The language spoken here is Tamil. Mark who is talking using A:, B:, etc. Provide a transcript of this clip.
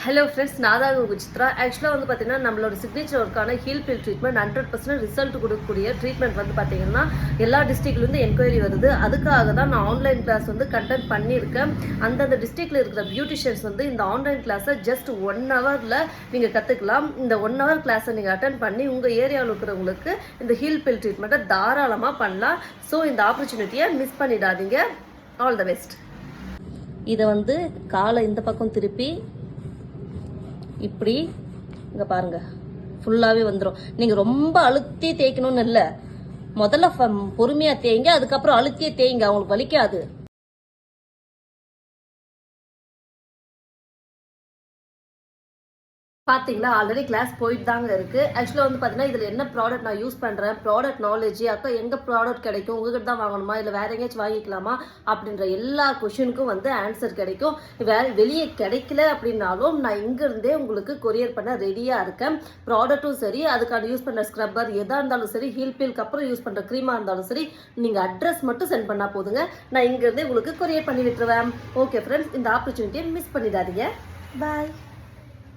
A: ஹலோ ஃப்ரெண்ட்ஸ், நான் தான் உங்கள் சித்ரா. ஆக்சுவலாக வந்து பார்த்தீங்கன்னா நம்மளோட சிக்னேச்சர் ஒர்க்கான ஹீல் பில் ட்ரீட்மெண்ட் 100% ரிசல்ட் கொடுக்கக்கூடிய ட்ரீட்மெண்ட் வந்து பார்த்தீங்கன்னா எல்லா டிஸ்ட்ரிக்ட்லேருந்து என்கொயரி வருது. அதுக்காக தான் நான் ஆன்லைன் கிளாஸ் வந்து கண்டக்ட் பண்ணியிருக்கேன். அந்தந்த டிஸ்ட்ரிக்டில் இருக்கிற பியூட்டிஷியன்ஸ் வந்து இந்த ஆன்லைன் கிளாஸை ஜஸ்ட் 1 ஹவரில் நீங்கள் கற்றுக்கலாம். இந்த 1 ஹவர் கிளாஸை நீங்கள் அட்டன் பண்ணி உங்கள் ஏரியாவில் இருக்கிறவங்களுக்கு இந்த ஹீல் பில் ட்ரீட்மெண்ட்டை தாராளமாக பண்ணலாம். ஸோ இந்த ஆப்பர்ச்சுனிட்டியை மிஸ் பண்ணிடாதீங்க. All the best. இதை வந்து காலை இந்த பக்கம் திருப்பி இப்படி இங்கே பாருங்க, ஃபுல்லாகவே வந்துடும். நீங்கள் ரொம்ப அழுத்தி தேய்க்கணும்னு இல்லை, முதல்ல பொறுமையாக தேய்ங்க, அதுக்கப்புறம் அழுத்தியே தேய்ங்க, அவங்களுக்கு வலிக்காது. பார்த்தீங்களா, ஆல்ரெடி கிளாஸ் போயிட்டு தாங்க இருக்குது. ஆக்சுவலாக வந்து பார்த்தீங்கன்னா இதில் என்ன ப்ராடக்ட் நான் யூஸ் பண்ணுறேன், ப்ராடக்ட் நாலேஜ், அக்கா எங்கே ப்ராடக்ட் கிடைக்கும், உங்ககிட்ட தான் வாங்கணுமா இல்லை வேறு எங்கேயாச்சும் வாங்கிக்கலாமா அப்படின்ற எல்லா கொஷினுக்கும் வந்து ஆன்சர் கிடைக்கும். வேறு வெளியே கிடைக்கல அப்படின்னாலும் நான் இங்கேருந்தே உங்களுக்கு கொரியர் பண்ண ரெடியாக இருக்கேன். ப்ராடக்ட்டும் சரி, அதுக்கான யூஸ் பண்ணுற ஸ்க்ரப்பர் எதாக இருந்தாலும் சரி, ஹீல் பீலுக்கு அப்புறம் யூஸ் பண்ணுற க்ரீமாக இருந்தாலும் சரி, நீங்கள் அட்ரஸ் மட்டும் சென்ட் பண்ணால் போதுங்க, நான் இங்கேருந்தே உங்களுக்கு கொரியர் பண்ணி விட்டுருவேன். ஓகே ஃப்ரெண்ட்ஸ், இந்த ஆப்பர்ச்சுனிட்டியை மிஸ் பண்ணிடாதீங்க. பாய்.